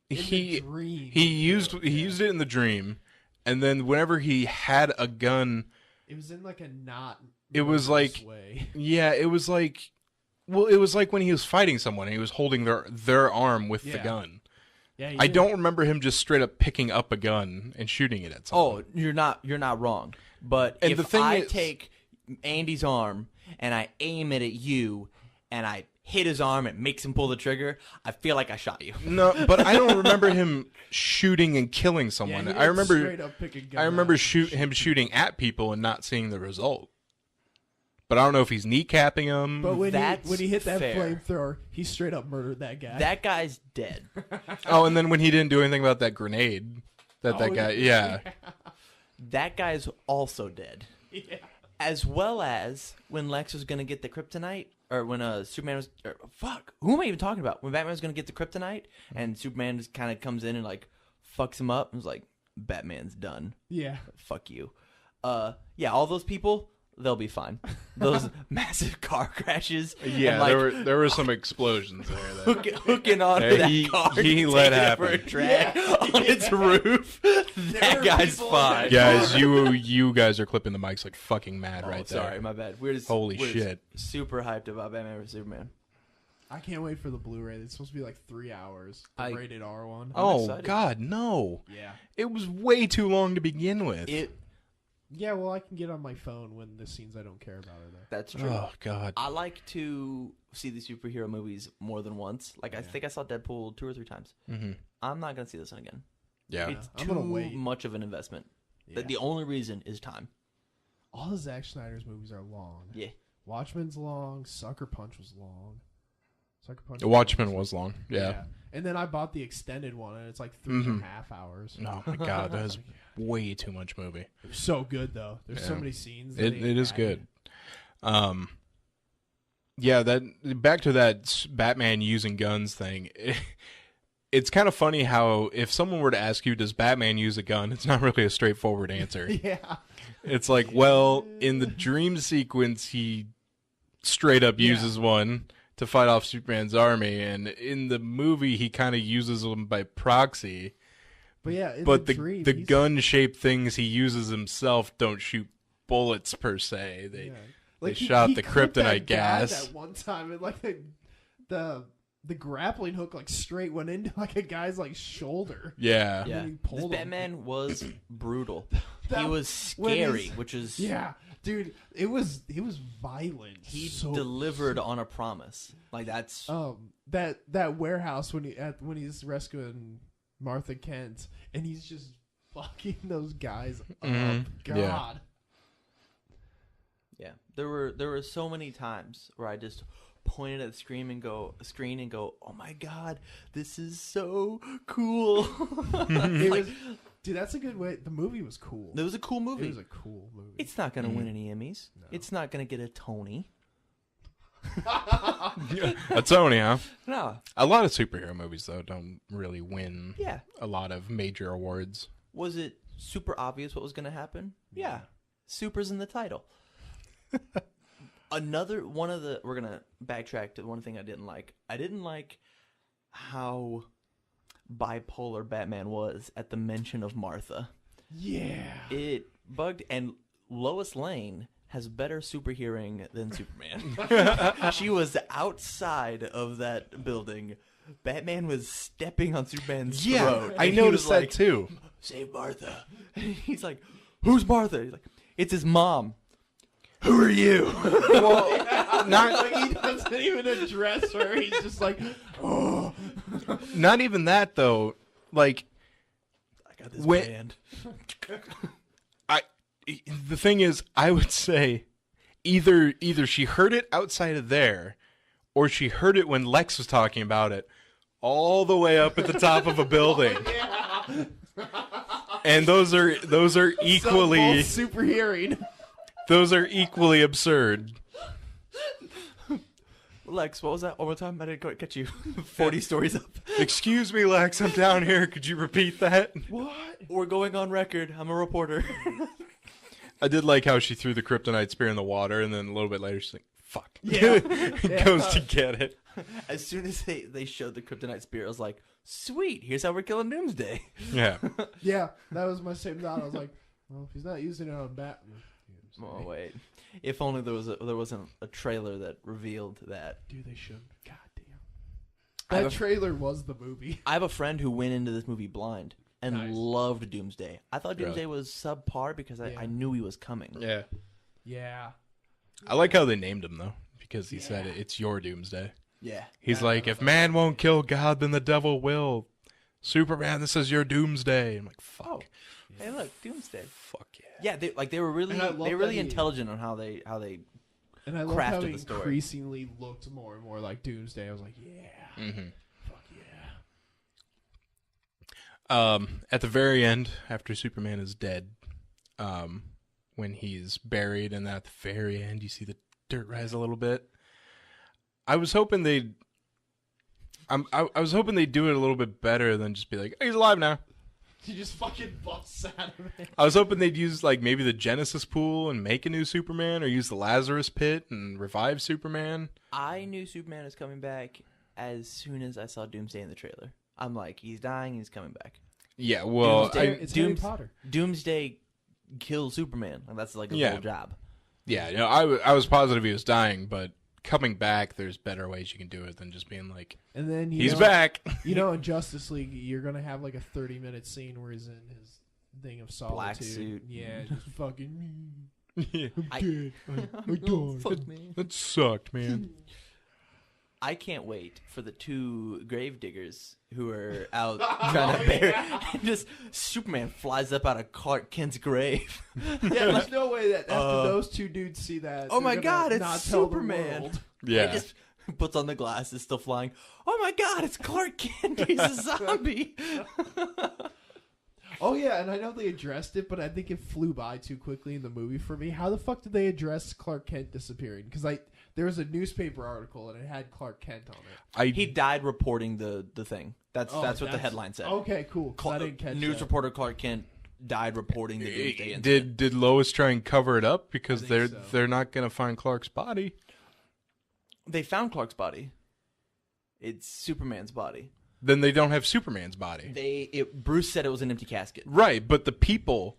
In the He dream, used it in the dream, and then whenever he had a gun, It was in like a not. It was murderous like- way. yeah, it was like, well, it was like when he was fighting someone and he was holding their arm with the Yeah. gun. Yeah, he I did. don't remember him just straight up picking up a gun and shooting it at someone. Oh, you're not wrong. But And if the thing I is- take Andy's arm and I aim it at you, and I hit his arm and makes him pull the trigger, I feel like I shot you. No, but I don't remember him shooting and killing Yeah, someone. he I didn't remember straight up pick a gun I remember out. him shooting at people and not seeing the result. But I don't know if he's kneecapping them. But when That's he hit that fair. flamethrower, he straight up murdered that guy. That guy's dead. Oh, and then when he didn't do anything about that grenade, that guy, yeah. That guy's also dead. Yeah. As well as when Lex was gonna get the kryptonite, or when Superman was, who am I even talking about? When Batman was gonna get the kryptonite, and Superman just kind of comes in and like fucks him up, and was like, "Batman's done. Yeah. Fuck you." Yeah, all those people, they'll be fine. Those massive car crashes, Yeah, and, like, there were some explosions there. That, hooking onto Yeah, that he- car, he and let taking it happen. for a drag on its roof. That were guy's people- fine. guys, you guys are clipping the mics like fucking mad right there. Sorry, my bad. We're just Holy we're just shit. super hyped about Batman vs Superman. I can't wait for the Blu-ray. It's supposed to be like 3 hours. The rated R one. Oh excited. God, no! Yeah. It was way too long to begin with. Yeah, well, I can get on my phone when the scenes I don't care about are there. That's true. Oh God. I like to see the superhero movies more than once. Like I think I saw Deadpool 2 or 3 times. Mm-hmm. I'm not gonna see this one again. Yeah. It's I'm too gonna wait. much of an investment. Yeah. The only reason is time. All of Zack Snyder's movies are long. Yeah. Watchmen's long. Sucker Punch was long. Sucker Punch. The Watchmen was long. Yeah. And then I bought the extended one, and it's like 3.5 hours. Oh my God, that is way too much movie. It was so good though. There's so Yeah. many scenes. that It they is added. good. Yeah, that back to that Batman using guns thing. It's kind of funny how if someone were to ask you, does Batman use a gun? It's not really a straightforward answer. Yeah. It's like, well, in the dream sequence, he straight up uses one to fight off Superman's army, and in the movie, he kind of uses them by proxy. But yeah, in But the dream, the he's- gun-shaped things he uses himself don't shoot bullets per se. They Yeah. they shot the clipped that kryptonite guy gas. That one time, and like the grappling hook like straight went into like a guy's like shoulder. Yeah. Yeah. he This pulled him. Batman was brutal. That- He was when scary, his- which is Yeah, dude, it was violent. he so, delivered on a promise. Like that's that warehouse when he's rescuing Martha Kent and he's just fucking those guys up. Mhm. God. Yeah. yeah. There were so many times where I just pointed at the screen and go, "Oh my God, this is so cool!" It was, dude, that's a good way. The movie was cool. It was a cool movie. It was a cool movie. It's not gonna win any Emmys. It's not gonna get a Tony. A Tony, huh? No. A lot of superhero movies though don't really win Yeah. a lot of major awards. Was it super obvious what was gonna happen? Yeah. Super's in the title. Another one of the we're gonna backtrack to one thing I didn't like. I didn't like how bipolar Batman was at the mention of Martha. Yeah. It bugged, and Lois Lane has better super hearing than Superman. She was outside of that building. Batman was stepping on Superman's throat. I and he noticed was that like, too. Save Martha. And he's like, who's Martha? He's like, it's his mom. Who are you? Like he doesn't even address her. He's just like, oh, Not even that though. Like, I got this When- band. the thing is, I would say either she heard it outside of there, or she heard it when Lex was talking about it, all the way up at the top of a building. And those are equally super hearing. those are equally absurd. Lex, what was that? One more time? I didn't quite catch you. 40 stories up. Excuse me, Lex, I'm down here. Could you repeat that? What? We're going on record. I'm a reporter. I did like how she threw the kryptonite spear in the water, and then a little bit later she's like, "Fuck." Yeah. Goes to get it. As soon as they showed the kryptonite spear, I was like, sweet, here's how we're killing Doomsday. Yeah. Yeah, that was my same thought. I was like, well, if he's not using it on Batman. Oh, wait. If only there wasn't a trailer that revealed that. Dude, they should. God damn. I have That a- trailer was the movie. I have a friend who went into this movie blind and Nice. loved Doomsday. I thought Really? Doomsday was subpar because Yeah. I knew he was coming. Yeah. Yeah. I like how they named him, though, because he said it's your Doomsday. Yeah. He's like, if man won't kill God, then the devil will. Superman, this is your Doomsday. I'm like, fuck. Hey, look, Doomsday. Fuck yeah. Yeah, they were really And I love they were really that he- intelligent on how they And I love how crafted he the story. increasingly looked more and more like Doomsday. I was like, yeah. Mm-hmm. Fuck yeah. At the very end, after Superman is dead, when he's buried, and at the very end, you see the dirt rise a little bit. I was hoping they'd. I was hoping they'd do it a little bit better than just be like, "Hey, he's alive now." He just fucking busts out of it. I was hoping they'd use like maybe the Genesis pool and make a new Superman, or use the Lazarus pit and revive Superman. I knew Superman was coming back as soon as I saw Doomsday in the trailer. I'm like, he's dying, he's coming back. Yeah, well, Doomsday- It's Harry Dooms- Potter. Doomsday kills Superman, and that's like his Yeah. whole job. I was positive he was dying, but coming back, there's better ways you can do it than just being like, And then he's back. You know, in Justice League, you're gonna have like a 30-minute scene where he's in his thing of solitude. Black suit. Yeah, just fucking. Yeah. I- Dead. I died. Fuck me. That sucked, man. I can't wait for the two gravediggers who are out trying to bury. And just Superman flies up out of Clark Kent's grave. Yeah, there's no way that after those two dudes see that. Oh my they're gonna God, it's not tell the Superman. world. Yeah. He just puts on the glasses, still flying. Oh my God, it's Clark Kent. He's a zombie. Oh yeah, and I know they addressed it, but I think it flew by too quickly in the movie for me. How the fuck did they address Clark Kent disappearing? Because there was a newspaper article and it had Clark Kent on it. He died reporting the thing. That's what the headline said. Okay, cool. 'cause I didn't catch News that. reporter Clark Kent died reporting the Doomsday incident. Did Lois try and cover it up because I think so. they're not gonna find Clark's body? They found Clark's body. It's Superman's body. Then they don't have Superman's body. Bruce said it was an empty casket. Right, but the people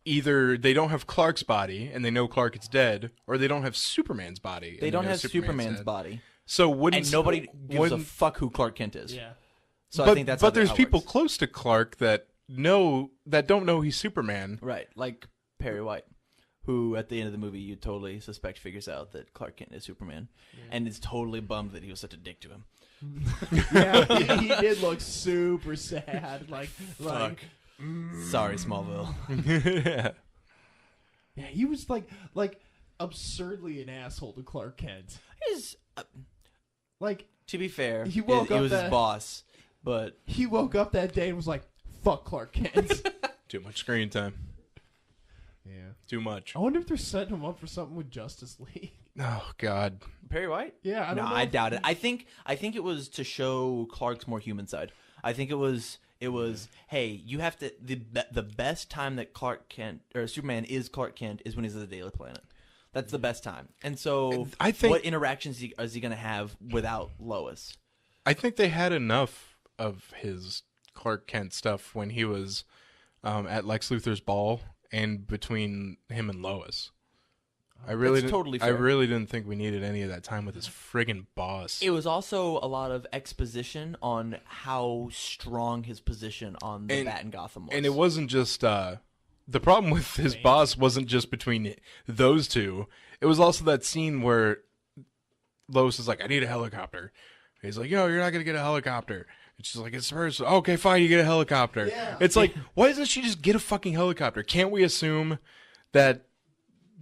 either they don't have Clark's body and they know Clark is dead, or they don't have Superman's body. They and don't know have Superman's dead. body. So wouldn't And nobody gives a wouldn't- fuck who Clark Kent is. Yeah. So but, I think that's how there's how it people works. close to Clark that don't know he's Superman. Right, like Perry White, who at the end of the movie you totally suspect figures out that Clark Kent is Superman, and is totally bummed that he was such a dick to him. Yeah, he did look super sad. Like, Sorry, Smallville. Yeah. yeah, he was like absurdly an asshole to Clark Kent. He's, Like, to be fair, He woke he up was his that- boss, but he woke up that day and was like, "Fuck Clark Kent." Too much screen time. Yeah. Too much. I wonder if they're setting him up for something with Justice League. Oh God. Perry White? Yeah, I don't No, know. I doubt it. I think it was to show Clark's more human side. I think it was hey, you have to the best time that Clark Kent or Superman is Clark Kent is when he's at the Daily Planet. That's the best time. And so I think- what interactions is he going to have without Lois? I think they had enough of his Clark Kent stuff when he was at Lex Luthor's ball and between him and Lois. I really That's totally I fair. really didn't think we needed any of that time with his friggin' boss. It was also a lot of exposition on how strong his position on the Bat in Gotham was. And it wasn't just the problem with his boss wasn't just between those two. It was also that scene where Lois is like, "I need a helicopter." He's like, yo, you're not gonna get a helicopter. And she's like, it's personal. Okay, fine, you get a helicopter. Yeah. It's like, why doesn't she just get a fucking helicopter? Can't we assume that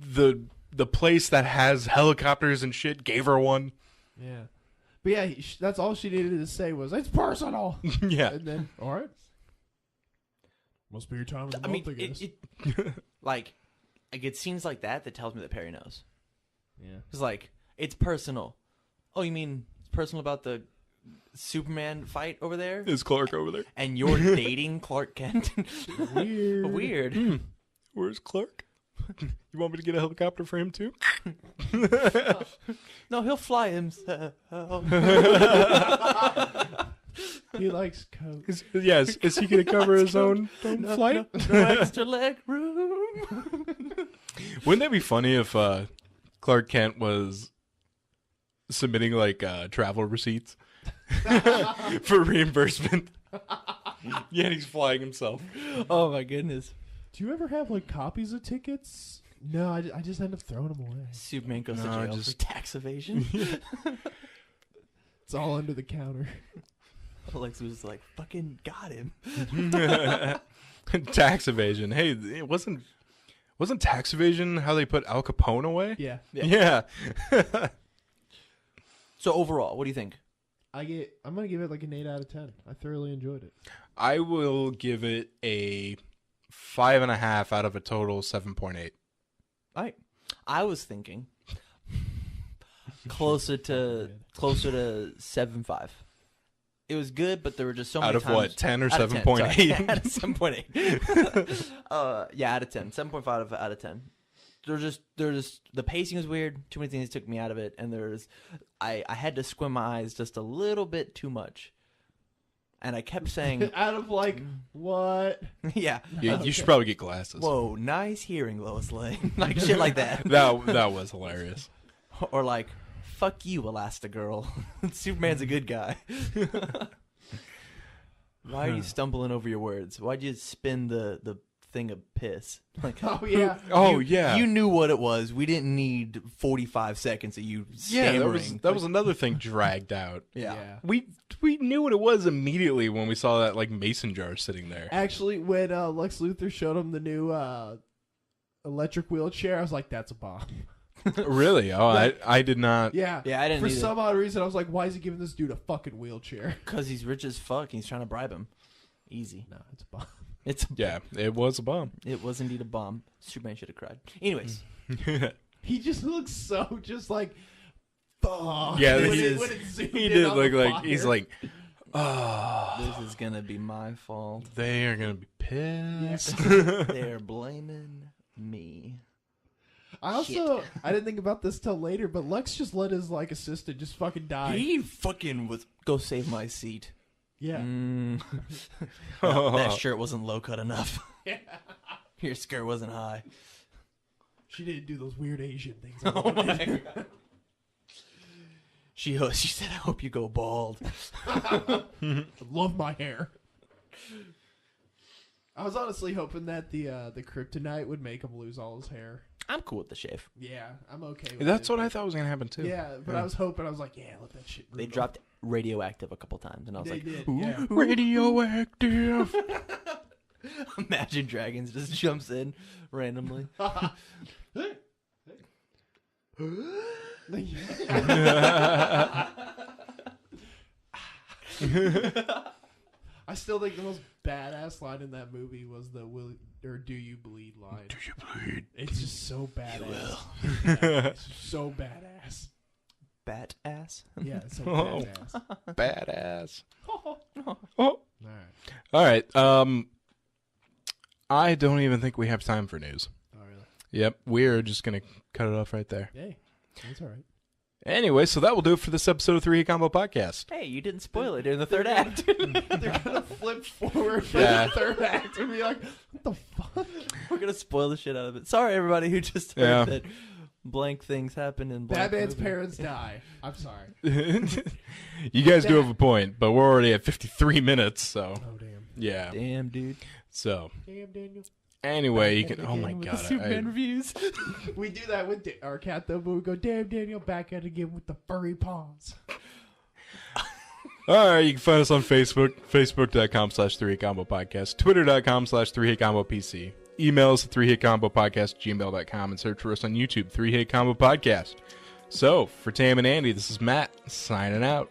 the place that has helicopters and shit gave her one? Yeah. But yeah, that's all she needed to say was, it's personal. Yeah. And then, all right. Must be your time of the month, I guess. Like it's scenes like that tells me that Perry knows. Yeah. It's like, it's personal. Oh, you mean it's personal about the Superman fight over there? Is Clark over there? And you're dating Clark Kent? Weird. Weird. Where's Clark? You want me to get a helicopter for him too? No, he'll fly himself. He likes Coke. Is he going to cover his own flight? No extra leg room. Wouldn't that be funny if Clark Kent was submitting like travel receipts for reimbursement? Yeah, he's flying himself. Oh my goodness. Do you ever have like copies of tickets? No, I just end up throwing them away. Superman goes to No, jail just- for tax evasion. It's all under the counter. Lex was like, fucking got him. Tax evasion. Hey, it wasn't tax evasion how they put Al Capone away? Yeah. Yeah. So overall, what do you think? I'm gonna give it like an 8 out of 10. I thoroughly enjoyed it. I will give it a 5.5 out of a total 7.8. I was thinking closer to 7.5. It was good, but there were just so many Out of times. what, 10 or Out of 10, 7.8? sorry. Out of 7.8. Yeah, out of 10. 7.5 out of 10. There's just the pacing was weird. Too many things took me out of it, and I had to squint my eyes just a little bit too much. And I kept saying, Out of like what? yeah. You should probably get glasses. Whoa, nice hearing, Lois Lane. Like shit like that. That was hilarious. Or like, fuck you, Elastigirl. Superman's a good guy. Why are you stumbling over your words? Why'd you spin the thing of piss? Like, Oh yeah. Oh, you, yeah. You knew what it was. We didn't need 45 seconds of you Yeah, stammering. that was another thing dragged out. Yeah. We knew what it was immediately when we saw that like mason jar sitting there. Actually, when Lex Luthor showed him the new electric wheelchair, I was like, "That's a bomb." Really? Oh, I did not. Yeah. Yeah, I didn't For either. some odd reason, I was like, "Why is he giving this dude a fucking wheelchair?" Because he's rich as fuck. And he's trying to bribe him. Easy. No, it's a bomb. Yeah, it was a bomb. It was indeed a bomb. Superman should have cried. Anyways. He just looks so just like, fuck. Yeah, when he it- is. when it zoomed He in did on look the like fire. he's like, oh, This is going to be my fault. they are gonna be pissed. They're blaming me. I didn't think about this till later, but Lex just let his like assistant just fucking die. He fucking was. Go save my seat. Yeah. That shirt wasn't low cut enough. Your skirt wasn't high. She didn't do those weird Asian things. Oh my god. She said, "I hope you go bald." I love my hair. I was honestly hoping that the kryptonite would make him lose all his hair. I'm cool with the shave. Yeah, I'm okay with That's it. what I thought was gonna happen too. Yeah, but I was hoping, I was like, yeah, let that shit They root dropped radioactive a couple times, and I was They like, did, "Ooh, yeah. Radioactive. Imagine Dragons just jumps in randomly." I still think the most badass line in that movie was the "Do you bleed" line. Do you bleed? It's just so badass. Yeah, it's so badass. Bat ass. Yeah, it's so Oh. badass. Badass. Oh. All right. All right. I don't even think we have time for news. Oh, really? Yep, we're just gonna cut it off right there. Hey, that's all right. Anyway, so that will do it for this episode of 3 Hit Combo Podcast. Hey, you didn't spoil it in the third act. They're gonna flip forward for Yeah. the third act and be like, "What the fuck?" We're gonna spoil the shit out of it. Sorry, everybody who just heard Yeah. that blank things happen in blank Batman's movie. parents die. I'm sorry. You guys do have a point, but we're already at 53 minutes, so Oh damn. yeah. Damn, dude. So Damn, Daniel. anyway, you can. Back Oh again my with the god! Superman reviews. We do that with our cat though, but we go, "Damn, Daniel, back at it again with the furry paws." All right, you can find us on Facebook, facebook.com/3hitcombo podcast, twitter.com/3hitcombo PC. Email us at 3hitcombopodcast@gmail.com and search for us on YouTube, 3 Hit Combo Podcast. So, for Tam and Andy, this is Matt, signing out.